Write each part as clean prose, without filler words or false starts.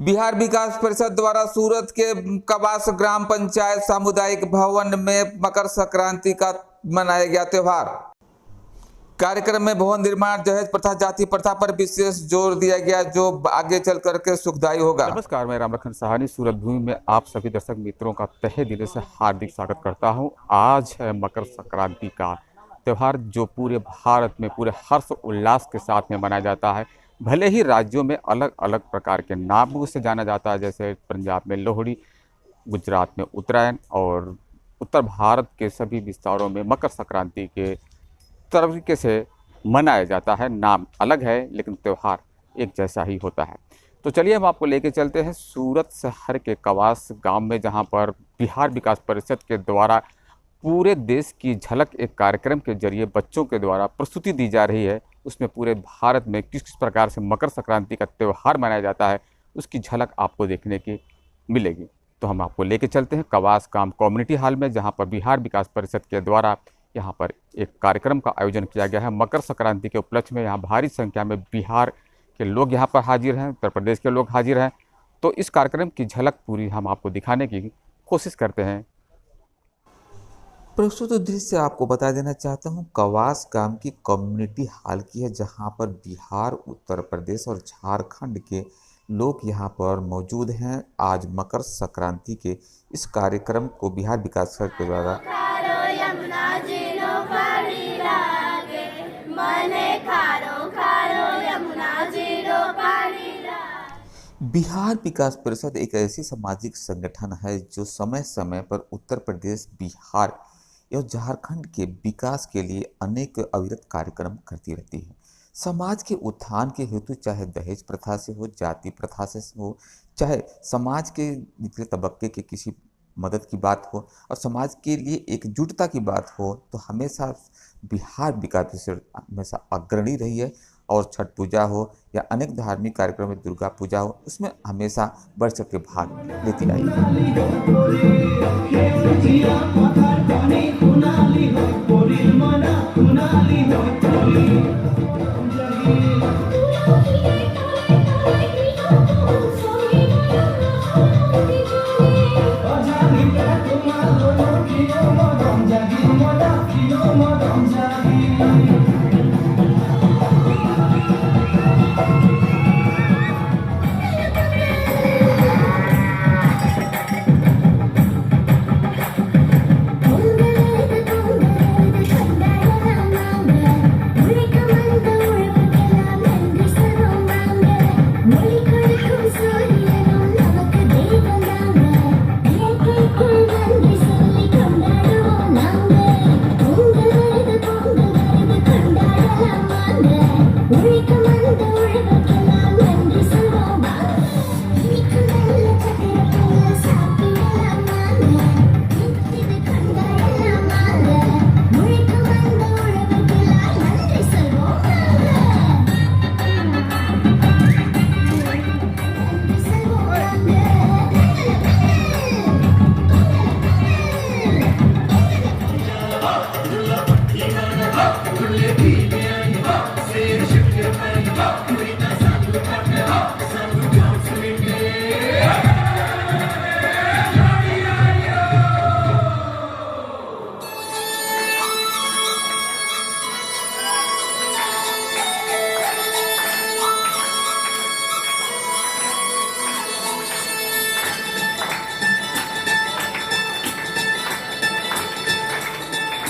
बिहार विकास परिषद द्वारा सूरत के कवास ग्राम पंचायत सामुदायिक भवन में मकर संक्रांति का मनाया गया त्योहार। कार्यक्रम में भवन निर्माण, दहेज प्रथा, जाति प्रथा पर विशेष जोर दिया गया, जो आगे चल करके सुखदायी होगा। नमस्कार, मैं रामलखन सहानी सूरत भूमि में आप सभी दर्शक मित्रों का तहे दिल से हार्दिक स्वागत करता हूं। आज है मकर संक्रांति का त्यौहार, जो पूरे भारत में पूरे हर्ष उल्लास के साथ में मनाया जाता है। भले ही राज्यों में अलग अलग प्रकार के नामों से जाना जाता है, जैसे पंजाब में लोहड़ी, गुजरात में उत्तरायण और उत्तर भारत के सभी विस्तारों में मकर संक्रांति के तरीके से मनाया जाता है। नाम अलग है लेकिन त्यौहार एक जैसा ही होता है। तो चलिए हम आपको लेके चलते हैं सूरत शहर के कवास गांव में, जहां पर बिहार विकास परिषद के द्वारा पूरे देश की झलक एक कार्यक्रम के जरिए बच्चों के द्वारा प्रस्तुति दी जा रही है। उसमें पूरे भारत में किस किस प्रकार से मकर संक्रांति का त्यौहार मनाया जाता है, उसकी झलक आपको देखने की मिलेगी। तो हम आपको लेके चलते हैं कवास गांव कम्युनिटी हॉल में, जहाँ पर बिहार विकास परिषद के द्वारा यहाँ पर एक कार्यक्रम का आयोजन किया गया है। मकर संक्रांति के उपलक्ष्य में यहाँ भारी संख्या में बिहार के लोग यहाँ पर हाजिर हैं, उत्तर प्रदेश के लोग हाजिर हैं। तो इस कार्यक्रम की झलक पूरी हम आपको दिखाने की कोशिश करते हैं। प्रस्तुत दृश्य आपको बता देना चाहता हूँ, कवास गांव की कम्युनिटी हॉल की है, जहाँ पर बिहार, उत्तर प्रदेश और झारखंड के लोग यहाँ पर मौजूद हैं। आज मकर संक्रांति के इस कार्यक्रम को बिहार विकास परिषद के द्वारा बिहार विकास परिषद एक ऐसी सामाजिक संगठन है जो समय समय पर उत्तर प्रदेश, बिहार एवं झारखंड के विकास के लिए अनेक अविरत कार्यक्रम करती रहती है। समाज के उत्थान के हेतु चाहे दहेज प्रथा से हो, जाति प्रथा से हो, चाहे समाज के निचले तबके के किसी मदद की बात हो और समाज के लिए एकजुटता की बात हो, तो हमेशा बिहार विकास परिषद हमेशा अग्रणी रही है। और छठ पूजा हो या अनेक धार्मिक कार्यक्रम में, दुर्गा पूजा हो, उसमें हमेशा बढ़ चढ़ के भाग लेती आई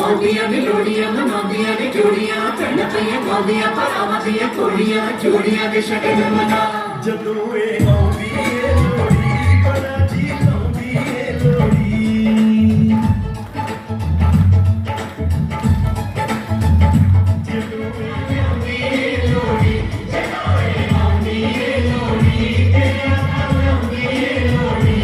मोदिया ने लोड़िया मनादिया ने जोड़िया चढ़ पे मोदिया पर आवादिया कोड़िया जोड़िया दे शगन मना जदों ए आउंदी ए लोड़ी बड़ा जी लाउंदी ए लोड़ी जदों ए आउंदी ए लोड़ी जदों ए आउंदी ए लोड़ी तेरा आउंदी ए लोड़ी।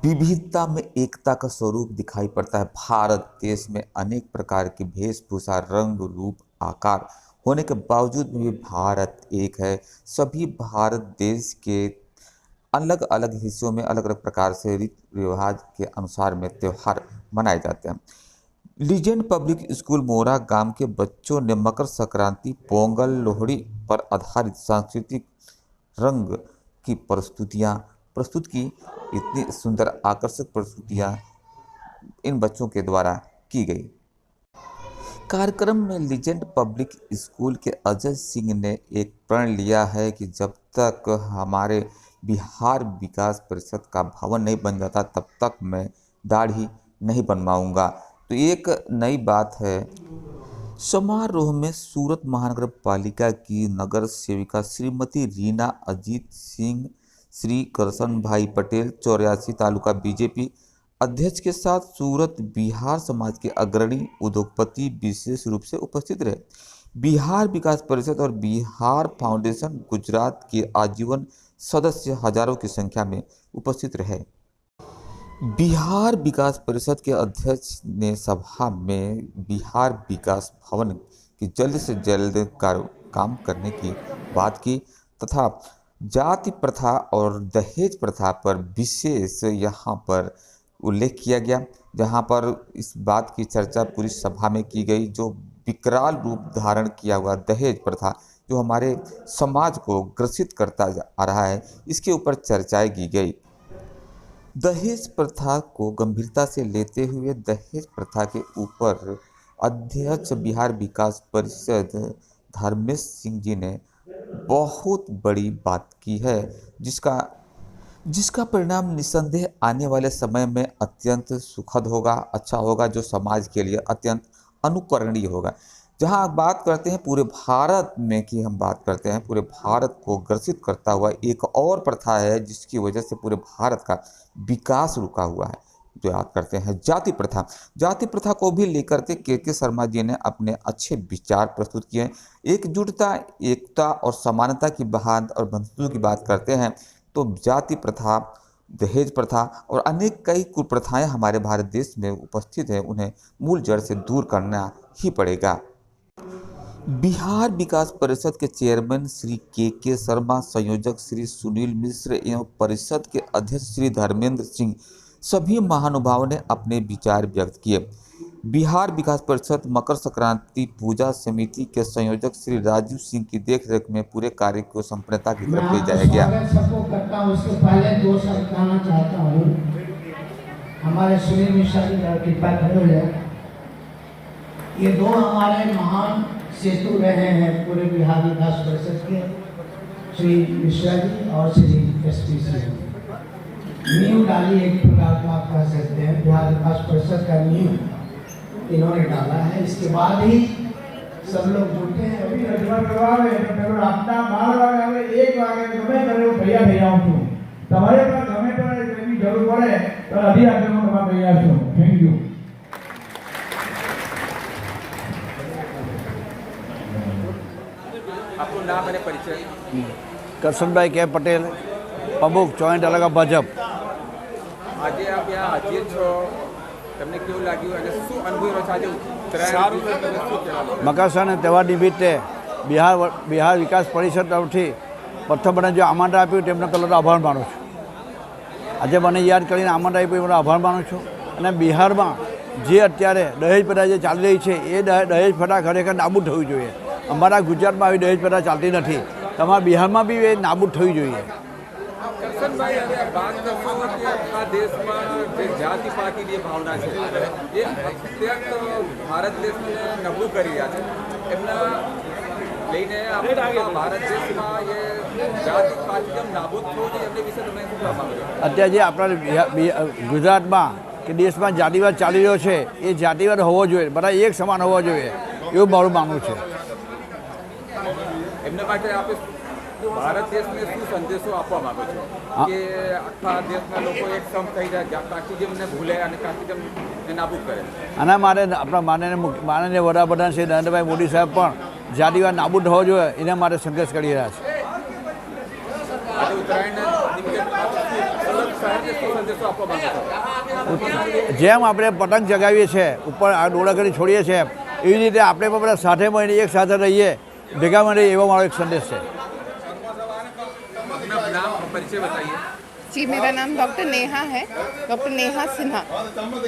विविधता में एकता का स्वरूप दिखाई पड़ता है। भारत देश में अनेक प्रकार की वेशभूषा, रंग, रूप, आकार होने के बावजूद भी भारत एक है। सभी भारत देश के अलग अलग हिस्सों में अलग अलग प्रकार से रीति रिवाज के अनुसार में त्यौहार मनाए जाते हैं। लीजेंड पब्लिक स्कूल मोरा गांव के बच्चों ने मकर संक्रांति, पोंगल, लोहड़ी पर आधारित सांस्कृतिक रंग की प्रस्तुत की। इतनी सुंदर आकर्षक प्रस्तुतियाँ इन बच्चों के द्वारा की गई। कार्यक्रम में लीजेंड पब्लिक स्कूल के अजय सिंह ने एक प्रण लिया है कि जब तक हमारे बिहार विकास परिषद का भवन नहीं बन जाता तब तक मैं दाढ़ी नहीं बनवाऊंगा। तो एक नई बात है। समारोह में सूरत महानगर पालिका की नगर सेविका श्रीमती रीना अजीत सिंह, श्री करसन भाई पटेल 84 तालुका बीजेपी अध्यक्ष के साथ सूरत बिहार समाज के अग्रणी उद्योगपति विशेष रूप से उपस्थित रहे। बिहार विकास परिषद और बिहार फाउंडेशन गुजरात के आजीवन सदस्य हजारों की संख्या में उपस्थित रहे। बिहार विकास परिषद के अध्यक्ष ने सभा में बिहार विकास भवन की जल्द से जल्द काम करने की बात की तथा जाति प्रथा और दहेज प्रथा पर विशेष यहाँ पर उल्लेख किया गया, जहाँ पर इस बात की चर्चा पूरी सभा में की गई। जो विकराल रूप धारण किया हुआ दहेज प्रथा जो हमारे समाज को ग्रसित करता आ रहा है, इसके ऊपर चर्चाएं की गई। दहेज प्रथा को गंभीरता से लेते हुए दहेज प्रथा के ऊपर अध्यक्ष बिहार विकास परिषद धर्मेश सिंह जी ने बहुत बड़ी बात की है, जिसका परिणाम निस्संदेह आने वाले समय में अत्यंत सुखद होगा, अच्छा होगा, जो समाज के लिए अत्यंत अनुकरणीय होगा। जहां बात करते हैं पूरे भारत में की हम बात करते हैं, पूरे भारत को ग्रसित करता हुआ एक और प्रथा है जिसकी वजह से पूरे भारत का विकास रुका हुआ है, जो याद करते हैं जाति प्रथा। जाति प्रथा को भी लेकर के शर्मा जी ने अपने अच्छे विचार प्रस्तुत किए हैं। एकजुटता, एकता और समानता की बात और बंधुत्व की बात करते हैं तो जाति प्रथा, दहेज प्रथा और अनेक कई कुप्रथाएं हमारे भारत देश में उपस्थित है, उन्हें मूल जड़ से दूर करना ही पड़ेगा। बिहार विकास परिषद के चेयरमैन श्री के शर्मा, संयोजक श्री सुनील मिश्र एवं परिषद के अध्यक्ष श्री धर्मेंद्र सिंह, सभी महानुभावों ने अपने विचार व्यक्त किए। बिहार विकास परिषद मकर संक्रांति पूजा समिति के संयोजक श्री राजू सिंह की देखरेख में पूरे कार्य को संपन्नता की तरफ ले जाया गया। उसके पहले 2 शब्द कहना चाहता हूँ। हमारे सुनील मिश्रा जी का कृपा करो। ये 2 हमारे महान सेतु रहे हैं पूरे बिहार विकास परिषद के, श्री मिश्रा जी और श्री एसपी सिंह। नींव डाली एक प्रकार का आप कह सकते हैं, बिहार विकास परिषद का नींव इन्होंने डाला है। इसके बाद ही सब लोग जुटे हैं। अभी अपना माल एक गमे करे भैया भैया हूँ तुम्हारे पास गमे पर जरूर पड़े तो अभी आगे मैं भैया हूँ। Thank you. आपको नाम मैंने परिचय? કરશનભાઈ કે પટેલ, પ્રમુખ જોઈન્ટ અલગા ભાજપ। આજે આપ यहाँ હાજર છો, તમને કેવું લાગ્યું અને શું અનુભવ રહ્યો છે આજે ઉત્તરાયણ? મકર સંક્રાંતિ તહેવાર નિમિત્તે બિહાર વિકાસ પરિષદ તરફથી પ્રથમ મને જે આમંત્રણ આપ્યું તેમનો તરત આભાર માનું છું। આજે મને યાદ કરીને આમંત્રણ આપ્યું એનો આભાર માનું છું। અને બિહારમાં જે અત્યારે દહેજ પ્રથા જે ચાલી રહી છે એ દહેજ પ્રથા ખરેખર નાબૂદ થવી જોઈએ। અમારા ગુજરાતમાં આવી દહેજ પ્રથા ચાલતી નથી, તમારા બિહારમાં બી એ નાબૂદ થવી જોઈએ। કરશનભાઈ, હવે વાત કરશો કે આખા દેશમાં જે જાતિ પાતિની ભાવના છે એ અત્યંત ભારત દેશને નબળું કરી રહ્યા છે, એમના લઈને આપણા ભારત દેશમાં એ જાતિ પાતિ કેમ નાબૂદ થવું જોઈએ એમની વિશે તમે શું કહેવા માંગો છો? અત્યારે જે આપણા ગુજરાતમાં કે દેશમાં જાતિવાદ ચાલી રહ્યો છે એ જાતિવાદ હોવો જોઈએ, બધા એક સમાન હોવા જોઈએ, એવું મારું માનવું છે। એમને માટે આપે ભારત દેશને શું સંદેશો આપવા માંગો છો કે આખા દેશના લોકો એક સમ થઈ જાય, કાસ્ટિઝમને ભૂલે અને કાસ્ટિઝમને નાબૂદ કરે? આના માટે આપણા માનનીય વડાપ્રધાન શ્રી નરેન્દ્રભાઈ મોદી સાહેબ પણ જાતિવાદ નાબૂદ હોવો જોઈએ એના માટે સંઘર્ષ કરી રહ્યા છે। આજે ઉત્તરાયણ નિમિત્તે શહેર ને શું સંદેશો આપવા માંગો છો? જેમ આપણે પતંગ ચગાવીએ છીએ, ઉપર આ દોડા કરી છોડીએ છીએ, એવી રીતે આપણે પણ બધા સાથે મળીને એક સાથે રહીએ, ભેગા મળીએ, એવો મારો એક સંદેશ છે. अपना नाम और परिचय बताइए. जी, मेरा नाम डॉक्टर नेहा है, डॉक्टर नेहा सिन्हा.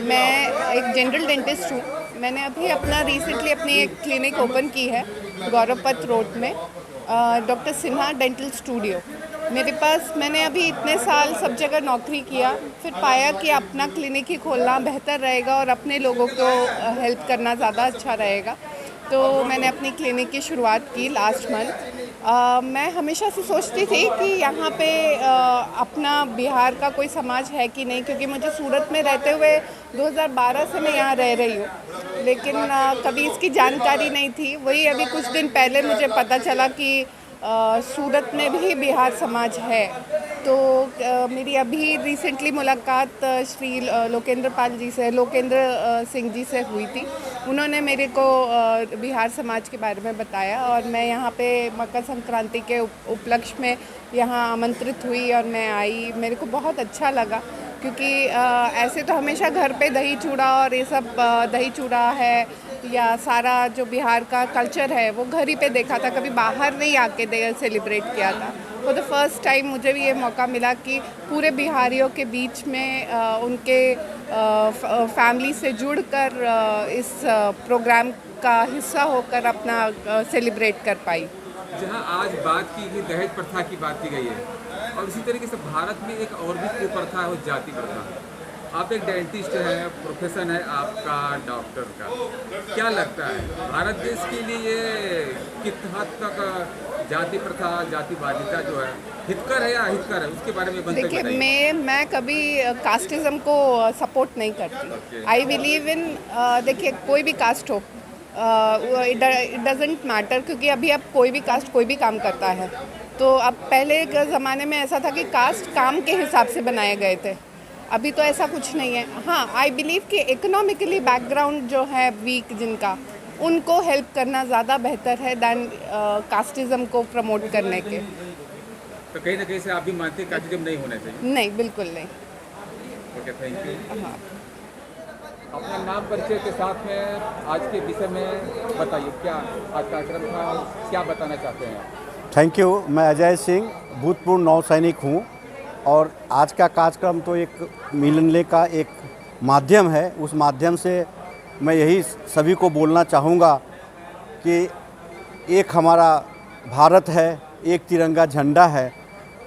मैं एक जनरल डेंटिस्ट हूँ. मैंने अभी अपना रिसेंटली अपनी एक क्लिनिक ओपन की है गौरव पथ रोड में, डॉक्टर सिन्हा डेंटल स्टूडियो. मेरे पास मैंने अभी इतने साल सब जगह नौकरी किया, फिर पाया कि अपना क्लिनिक ही खोलना बेहतर रहेगा और अपने लोगों को हेल्प करना ज़्यादा अच्छा रहेगा. तो मैंने अपनी क्लिनिक की शुरुआत की लास्ट मंथ. मैं हमेशा से सोचती थी कि यहाँ पे अपना बिहार का कोई समाज है कि नहीं, क्योंकि मुझे सूरत में रहते हुए 2012 से मैं यहाँ रह रही हूँ, लेकिन कभी इसकी जानकारी नहीं थी. वही अभी कुछ दिन पहले मुझे पता चला कि सूरत में भी बिहार समाज है. तो मेरी अभी रिसेंटली मुलाकात श्री लोकेंद्र सिंह जी से हुई थी. उन्होंने मेरे को बिहार समाज के बारे में बताया और मैं यहाँ पे मकर संक्रांति के उपलक्ष्य में यहाँ आमंत्रित हुई और मैं आई. मेरे को बहुत अच्छा लगा, क्योंकि ऐसे तो हमेशा घर पे दही चूड़ा और ये सब दही चूड़ा है या सारा जो बिहार का कल्चर है वो घर ही पे देखा था, कभी बाहर नहीं आके सेलिब्रेट किया था. फॉर द फर्स्ट टाइम मुझे भी ये मौका मिला कि पूरे बिहारियों के बीच में उनके फैमिली से जुड़कर इस प्रोग्राम का हिस्सा होकर अपना सेलिब्रेट कर पाई. जहाँ आज बात की गई दहेज प्रथा की बात की गई है, और इसी तरीके से भारत में एक और भी कुप्रथा है, वो जाति प्रथा. आप एक डेंटिस्ट हैं, प्रोफेशन है आपका डॉक्टर का, क्या लगता है भारत देश के लिए ये किस हद तक जाति प्रथा, जातिवादिता जो है हितकर है या अहितकर है, उसके बारे में देखिए, मैं कभी कास्टिज्म को सपोर्ट नहीं करती. आई बिलीव इन, देखिए कोई भी कास्ट हो, इट डजेंट मैटर, क्योंकि अभी अब कोई भी कास्ट कोई भी काम करता है. तो अब पहले के ज़माने में ऐसा था कि कास्ट काम के हिसाब से बनाए गए थे, अभी तो ऐसा कुछ नहीं है. हाँ, आई बिलीव कि इकोनॉमिकली बैकग्राउंड जो है वीक जिनका, उनको हेल्प करना ज़्यादा बेहतर है दैन कास्टिज्म को प्रमोट करने के. तो कहीं ना कहीं से आप भी मानते हैं कास्टिज्म नहीं होना चाहिए? नहीं, बिल्कुल नहीं. Okay, thank you. हाँ, अपना नाम परिचय के साथ में आज के विषय में बताइए, क्या आज कार्यक्रम था, क्या बताना चाहते हैं? Thank you. मैं अजय सिंह, भूतपूर्व नौसैनिक हूँ, और आज का कार्यक्रम तो एक मिलने का एक माध्यम है. उस माध्यम से मैं यही सभी को बोलना चाहूँगा कि एक हमारा भारत है, एक तिरंगा झंडा है,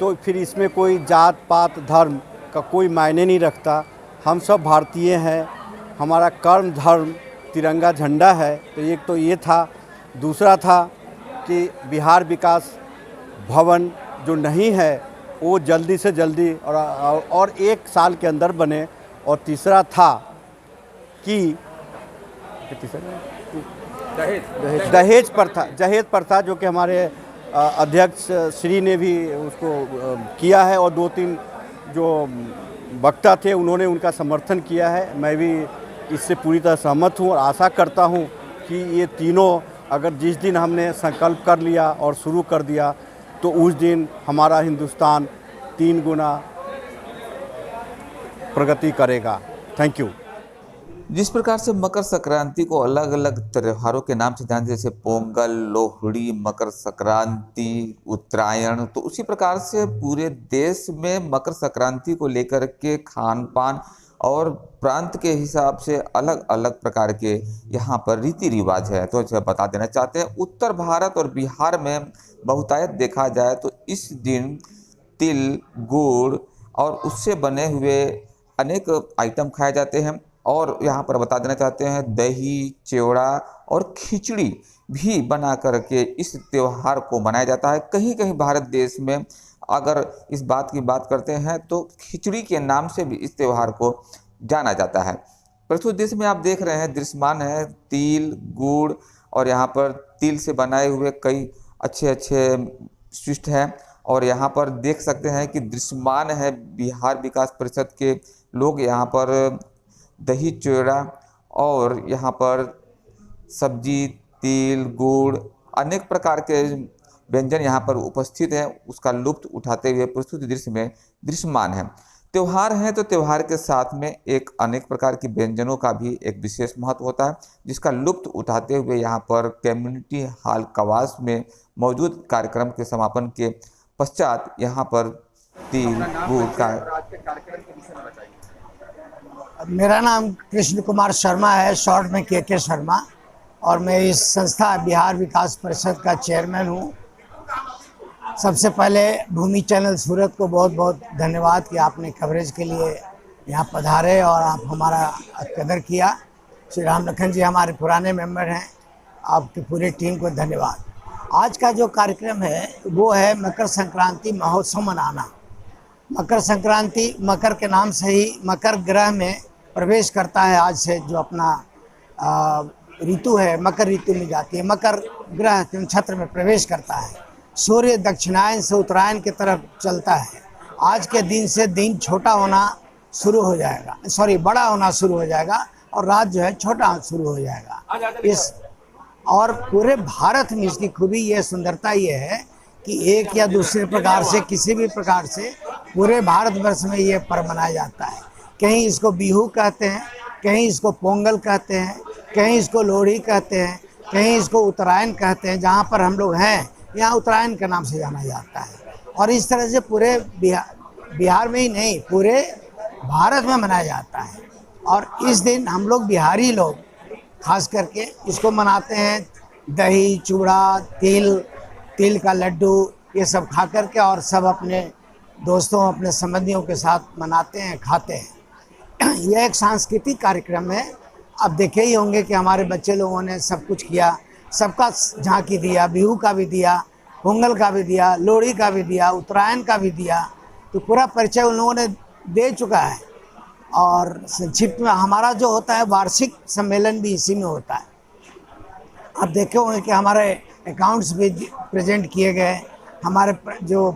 तो फिर इसमें कोई जात पात धर्म का कोई मायने नहीं रखता. हम सब भारतीय हैं, हमारा कर्म धर्म तिरंगा झंडा है. तो एक तो ये था. दूसरा था कि बिहार विकास भवन जो नहीं है वो जल्दी से जल्दी और एक साल के अंदर बने. और तीसरा था कि दहेज प्रथा जो कि हमारे अध्यक्ष श्री ने भी उसको किया है, और 2-3 जो वक्ता थे उन्होंने उनका समर्थन किया है. मैं भी इससे पूरी तरह सहमत हूँ और आशा करता हूँ कि ये तीनों अगर जिस दिन हमने संकल्प कर लिया और शुरू कर दिया, तो उस दिन हमारा हिंदुस्तान 3 गुना प्रगति करेगा. Thank you. जिस प्रकार से मकर संक्रांति को अलग अलग त्योहारों के नाम से जानते, जैसे पोंगल, लोहड़ी, मकर संक्रांति, उत्तरायण, तो उसी प्रकार से पूरे देश में मकर संक्रांति को लेकर के खान पान और प्रांत के हिसाब से अलग अलग प्रकार के यहाँ पर रीति रिवाज है. तो बता देना चाहते हैं, उत्तर भारत और बिहार में बहुतायत देखा जाए तो इस दिन तिल, गुड़ और उससे बने हुए अनेक आइटम खाए जाते हैं. और यहाँ पर बता देना चाहते हैं, दही, चिवड़ा और खिचड़ी भी बना करके इस त्यौहार को मनाया जाता है. कहीं कहीं भारत देश में अगर इस बात की बात करते हैं तो खिचड़ी के नाम से भी इस त्यौहार को जाना जाता है. प्रस्तुत दृश्य में आप देख रहे हैं, दृश्यमान है तिल, गुड़ और यहाँ पर तिल से बनाए हुए कई अच्छे स्विष्ट हैं. और यहाँ पर देख सकते हैं कि दृश्यमान है बिहार विकास परिषद के लोग यहाँ पर दही चूड़ा और यहाँ पर सब्जी, तिल, गुड़, अनेक प्रकार के व्यंजन यहाँ पर उपस्थित हैं, उसका लुत्फ उठाते हुए प्रस्तुत दृश्य में दृश्यमान है. त्योहार हैं तो त्योहार के साथ में एक अनेक प्रकार की व्यंजनों का भी एक विशेष महत्व होता है, जिसका लुत्फ उठाते हुए यहाँ पर कम्युनिटी हॉल कवास में मौजूद कार्यक्रम के समापन के पश्चात यहाँ पर तिल गुड़ का। मेरा नाम कृष्ण कुमार शर्मा है, शॉर्ट में के शर्मा, और मैं इस संस्था बिहार विकास परिषद का चेयरमैन हूँ। सबसे पहले भूमि चैनल सूरत को बहुत बहुत धन्यवाद कि आपने कवरेज के लिए यहाँ पधारे और आप हमारा कदर किया। श्री राम लखन जी हमारे पुराने मेंबर हैं, आपकी पूरी टीम को धन्यवाद। आज का जो कार्यक्रम है वो है मकर संक्रांति महोत्सव मनाना। मकर संक्रांति, मकर के नाम से ही मकर ग्रह में प्रवेश करता है। आज से जो अपना ऋतु है मकर ऋतु में जाती है, मकर ग्रह नक्षत्र में प्रवेश करता है। सूर्य दक्षिणायन से उत्तरायण की तरफ चलता है। आज के दिन से दिन छोटा होना शुरू हो जाएगा, बड़ा होना शुरू हो जाएगा, और रात जो है छोटा शुरू हो जाएगा। इस और पूरे भारत में इसकी खूबी ये सुंदरता ये है कि एक या दूसरे प्रकार से, किसी भी प्रकार से पूरे भारतवर्ष में ये पर्व मनाया जाता है। कहीं इसको बिहू कहते हैं, कहीं इसको पोंगल कहते हैं, कहीं इसको लोहड़ी कहते हैं, कहीं इसको उत्तरायण कहते हैं। जहाँ पर हम लोग हैं यहाँ उत्तरायण के नाम से जाना जाता है। और इस तरह से पूरे बिहार में ही नहीं, पूरे भारत में मनाया जाता है। और इस दिन हम लोग बिहारी लोग खास करके इसको मनाते हैं दही चूड़ा तिल का लड्डू ये सब खा करके, और सब अपने दोस्तों अपने संबंधियों के साथ मनाते हैं, खाते हैं। यह एक सांस्कृतिक कार्यक्रम है। अब देखे ही होंगे कि हमारे बच्चे लोगों ने सब कुछ किया, सबका झांकी दिया, बिहू का भी दिया, पोंगल का भी दिया, लोहड़ी का भी दिया, उत्तरायण का भी दिया। तो पूरा परिचय उन लोगों ने दे चुका है। और संक्षिप्त में हमारा जो होता है वार्षिक सम्मेलन भी इसी में होता है। अब देखे होंगे कि हमारे अकाउंट्स भी प्रेजेंट किए गए। हमारे जो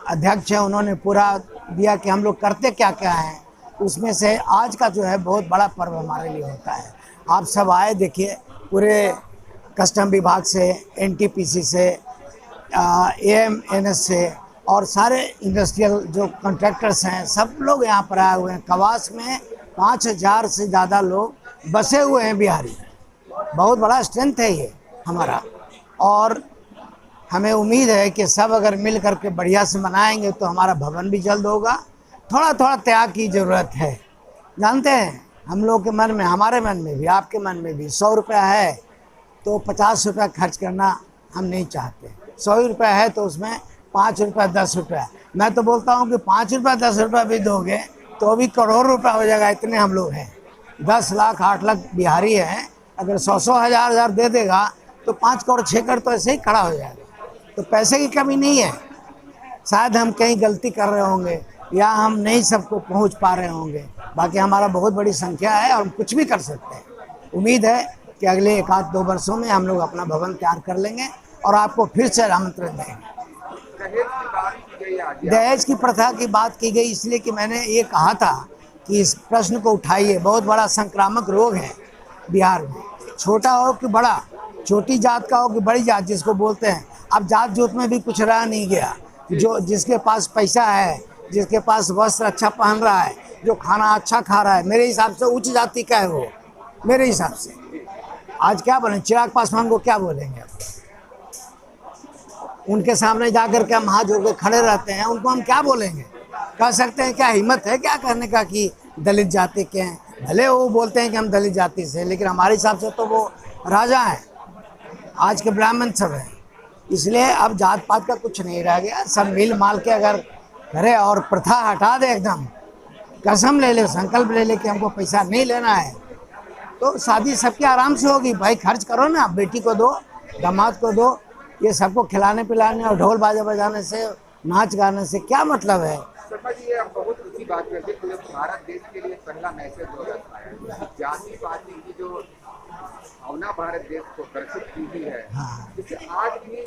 अध्यक्ष हैं उन्होंने पूरा दिया कि हम लोग करते क्या क्या हैं। उसमें से आज का जो है बहुत बड़ा पर्व हमारे लिए होता है। आप सब आए, देखिए पूरे कस्टम विभाग से, एनटीपीसी से, एएमएनएस से और सारे इंडस्ट्रियल जो कॉन्ट्रैक्टर्स हैं सब लोग यहाँ पर आए हुए हैं। कवास में 5000 से ज़्यादा लोग बसे हुए हैं बिहारी। बहुत बड़ा स्ट्रेंथ है ये हमारा, और हमें उम्मीद है कि सब अगर मिल करके बढ़िया से मनाएंगे तो हमारा भवन भी जल्द होगा। थोड़ा थोड़ा त्याग की ज़रूरत है। जानते हैं हम लोग के मन में, हमारे मन में भी, आपके मन में भी 100 रुपया है तो 50 रुपया खर्च करना हम नहीं चाहते। 100 रुपया है तो उसमें 5 रुपया 10 रुपया, मैं तो बोलता हूँ कि 5 रुपया 10 रुपया भी दोगे तो भी करोड़ रुपया हो जाएगा। इतने हम लोग हैं, 10 लाख 8 लाख बिहारी हैं। अगर 100 हज़ार दे देगा तो 5 करोड़ 6 करोड़ तो ऐसे ही खड़ा हो जाएगा। तो पैसे की कमी नहीं है। शायद हम कहीं गलती कर रहे होंगे या हम नहीं सबको पहुंच पा रहे होंगे। बाकी हमारा बहुत बड़ी संख्या है और हम कुछ भी कर सकते हैं। उम्मीद है कि अगले 1-2 वर्षों में हम लोग अपना भवन तैयार कर लेंगे और आपको फिर से आमंत्रण देंगे। दहेज की प्रथा की बात की गई इसलिए कि मैंने ये कहा था कि इस प्रश्न को उठाइए। बहुत बड़ा संक्रामक रोग है बिहार में, छोटा हो कि बड़ा, छोटी जात का हो कि बड़ी जात जिसको बोलते हैं। अब जात जोत में भी कुछ रह नहीं गया। जो जिसके पास पैसा है, जिसके पास वस्त्र अच्छा पहन रहा है, जो खाना अच्छा खा रहा है, मेरे हिसाब से उच्च जाति का है वो। मेरे हिसाब से आज क्या बोलें, चिराग पासवान को क्या बोलेंगे? उनके सामने जाकर के हम हाथ जोड़ के खड़े रहते हैं, उनको हम क्या बोलेंगे? कह सकते हैं क्या? हिम्मत है क्या कहने का कि दलित जाति के हैं? भले वो बोलते हैं कि हम दलित जाति से, लेकिन हमारे हिसाब से तो वो राजा हैं, आज के ब्राह्मण सब हैं। इसलिए अब जात पात का कुछ नहीं रह गया। सब मिल माल के अगर करे और प्रथा हटा दे, एकदम कसम ले ले, संकल्प ले ले कि हमको पैसा नहीं लेना है, तो शादी सबके आराम से होगी। भाई खर्च करो ना, बेटी को दो, दामाद को दो। ये सबको खिलाने पिलाने और ढोल बाजा बजाने से, नाच गाने से क्या मतलब है? शर्मा जी, ये बहुत अच्छी बात करते हैं। पूरे भारत देश के लिए पहला मैसेज हो जाता है। जाति पाति की जो भावना भारत देश को ग्रसित की हुई है, जिससे आज भी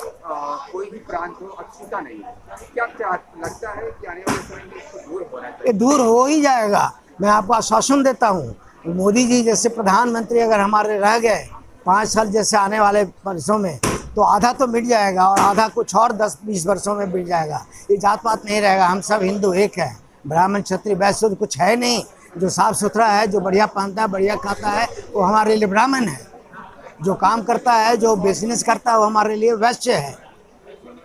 कोई भी प्रांत हो अछूता नहीं है। क्या लगता है कि आने वाले समय में इसको दूर होना चाहिए? ये दूर हो ही जाएगा। मैं आपको आश्वासन देता हूँ। मोदी जी जैसे प्रधानमंत्री अगर हमारे रह गए 5 साल जैसे आने वाले वर्षों में, तो आधा तो मिट जाएगा और आधा कुछ और 10-20 वर्षों में मिट जाएगा। ये जात पात नहीं रहेगा। हम सब हिंदू एक हैं, ब्राह्मण क्षत्रिय वैश्य शूद्र कुछ है नहीं। जो साफ सुथरा है, जो बढ़िया पहनता है, बढ़िया खाता है, वो हमारे लिए ब्राह्मण है। जो काम करता है, जो बिजनेस करता है, वो हमारे लिए वैश्य है।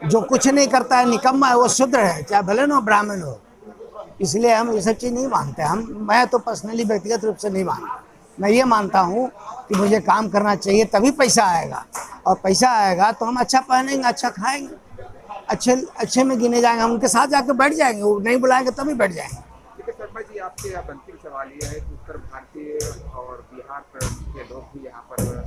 जो कुछ नहीं करता है, निकम्मा है, वो शूद्र है, चाहे भले ना ब्राह्मण हो। इसलिए हम ये सब चीज़ नहीं मानते। मैं तो पर्सनली व्यक्तिगत रूप से नहीं मानता। मैं ये मानता हूँ कि मुझे काम करना चाहिए, तभी पैसा आएगा, और पैसा आएगा तो हम अच्छा पहनेंगे, अच्छा खाएंगे, अच्छे में गिने जाएंगे। हम उनके साथ जाकर बैठ जाएंगे, वो नहीं बुलाएंगे तभी बैठ जाएंगे। शर्मा जी, आपसे अब अंतिम सवाल ये है कि उत्तर भारतीय और बिहार के लोग भी यहाँ पर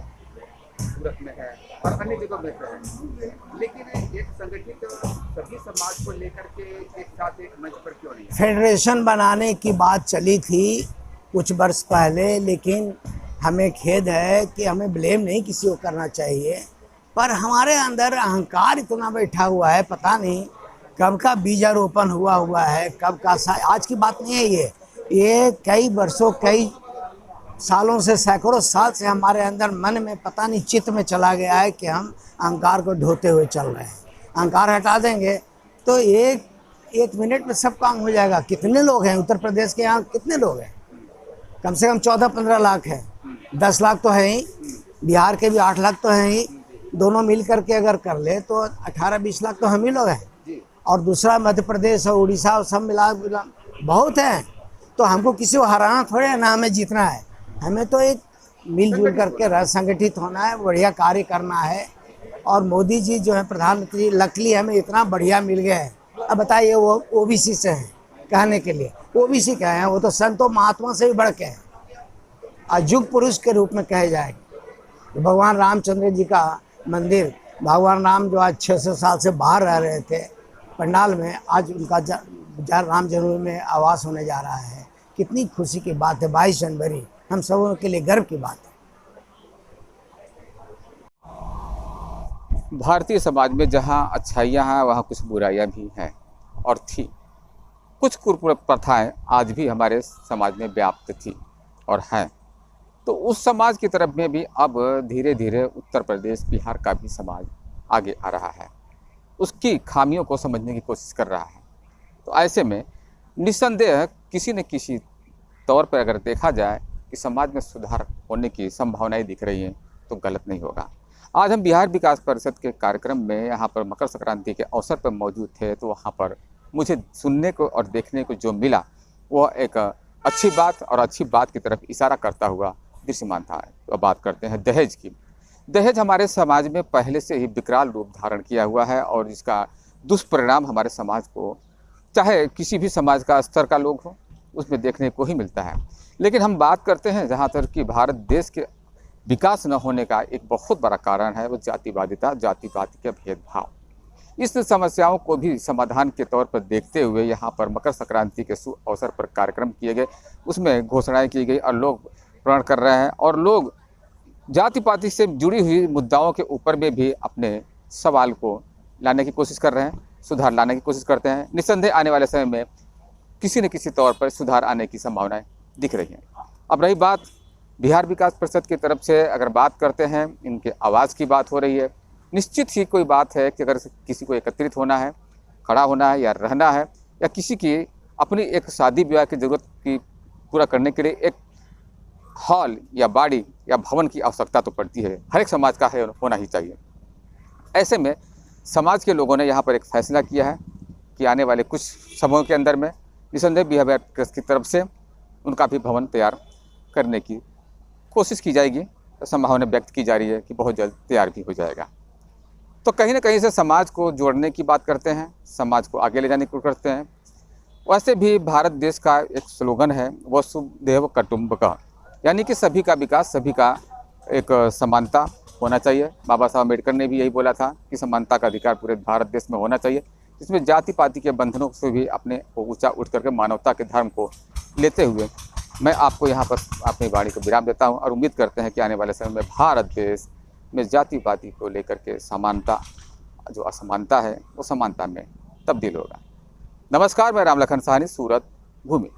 सूरत में है और अन्य जगह में है, लेकिन एक संगठित सभी समाज को लेकर के एक साथ एक मंच पर क्यों नहीं? फेडरेशन बनाने की बात चली थी कुछ वर्ष पहले, लेकिन हमें खेद है कि हमें ब्लेम नहीं किसी को करना चाहिए, पर हमारे अंदर अहंकार इतना बैठा हुआ है, पता नहीं कब का बीजारोपण हुआ है, कब का। आज की बात नहीं है ये कई वर्षों, कई सालों से, सैकड़ों साल से हमारे अंदर मन में पता नहीं चित्त में चला गया है कि हम अहंकार को ढोते हुए चल रहे हैं। अहंकार हटा देंगे तो एक मिनट में सब काम हो जाएगा। कितने लोग हैं उत्तर प्रदेश के? यहाँ कितने लोग हैं? कम से कम 14-15 लाख है, 10 लाख तो है ही, बिहार के भी 8 लाख तो हैं ही। दोनों मिल करके अगर कर ले तो 18-20 लाख तो हम ही लोग हैं, और दूसरा मध्य प्रदेश और उड़ीसा और सब मिला बहुत है। तो हमको किसी को हराना थोड़े है, ना हमें जीतना है। हमें तो एक मिलजुल करके संगठित होना है, बढ़िया कार्य करना है। और मोदी जी जो है प्रधानमंत्री, लकली हमें इतना बढ़िया मिल गया है। अब बताइए, वो ओबीसी से हैं कहने के लिए, ओबीसी क्या है? वो तो संतों महात्मा से भी बढ़ के हैं, अयुग पुरुष के रूप में कहे जाएंगे। भगवान रामचंद्र जी का मंदिर, भगवान राम जो आज 600 साल से बाहर रह रहे थे पंडाल में, आज उनका राम जन्मभूमि में आवास होने जा रहा है। कितनी खुशी की बात है। 22 जनवरी हम सबों के लिए गर्व की बात है। भारतीय समाज में जहाँ अच्छाइयाँ हैं वहाँ कुछ बुराइयाँ भी हैं और थी। कुछ कुप्रथाएँ आज भी हमारे समाज में व्याप्त थी और हैं। तो उस समाज की तरफ में भी अब धीरे धीरे उत्तर प्रदेश, बिहार का भी समाज आगे आ रहा है, उसकी खामियों को समझने की कोशिश कर रहा है। तो ऐसे में निस्संदेह किसी न किसी तौर पर अगर देखा जाए कि समाज में सुधार होने की संभावनाएं दिख रही हैं तो गलत नहीं होगा। आज हम बिहार विकास परिषद के कार्यक्रम में यहाँ पर मकर संक्रांति के अवसर पर मौजूद थे, तो वहाँ पर मुझे सुनने को और देखने को जो मिला वह एक अच्छी बात और अच्छी बात की तरफ इशारा करता हुआ दृश्यमान था। तो अब बात करते हैं दहेज की। दहेज हमारे समाज में पहले से ही विकराल रूप धारण किया हुआ है और इसका दुष्परिणाम हमारे समाज को, चाहे किसी भी समाज का स्तर का लोग हो, उसमें देखने को ही मिलता है। लेकिन हम बात करते हैं जहाँ तक कि भारत देश के विकास न होने का एक बहुत बड़ा कारण है वो जातिवादिता, जातिवाद के भेदभाव। इस समस्याओं को भी समाधान के तौर पर देखते हुए यहाँ पर मकर संक्रांति के शुभ अवसर पर कार्यक्रम किए गए, उसमें घोषणाएं की गई और लोग प्रण कर रहे हैं और लोग जाति पाति से जुड़ी हुई मुद्दाओं के ऊपर में भी अपने सवाल को लाने की कोशिश कर रहे हैं, सुधार लाने की कोशिश करते हैं। निस्संदेह आने वाले समय में किसी न किसी तौर पर सुधार आने की संभावनाएं दिख रही हैं। अब रही बात बिहार विकास परिषद की तरफ से, अगर बात करते हैं, इनके आवाज़ की बात हो रही है। निश्चित ही कोई बात है कि अगर किसी को एकत्रित होना है, खड़ा होना है या रहना है, या किसी की अपनी एक शादी विवाह की ज़रूरत की पूरा करने के लिए एक हॉल या बाड़ी या भवन की आवश्यकता तो पड़ती है, हर एक समाज का है, होना ही चाहिए। ऐसे में समाज के लोगों ने यहाँ पर एक फैसला किया है कि आने वाले कुछ समयों के अंदर में निस्संदेह बिहार विकास की तरफ से उनका भी भवन तैयार करने की कोशिश की जाएगी। तो संभावना व्यक्त की जा रही है कि बहुत जल्द तैयार भी हो जाएगा। तो कहीं ना कहीं से समाज को जोड़ने की बात करते हैं, समाज को आगे ले जाने की करते हैं। वैसे भी भारत देश का एक स्लोगन है वसुधैव कुटुंबकम, यानी कि सभी का विकास, सभी का एक समानता होना चाहिए। बाबा साहब अम्बेडकर ने भी यही बोला था कि समानता का अधिकार पूरे भारत देश में होना चाहिए, जिसमें जाति पाति के बंधनों से भी अपने को ऊंचा उठ करके मानवता के धर्म को लेते हुए मैं आपको यहाँ पर अपनी वाणी को विराम देता हूँ और उम्मीद करते हैं कि आने वाले समय में भारत देश में जाति पाति को लेकर के समानता, जो असमानता है वो समानता में तब्दील होगा। नमस्कार, मैं राम लखन साहनी, सूरत भूमि।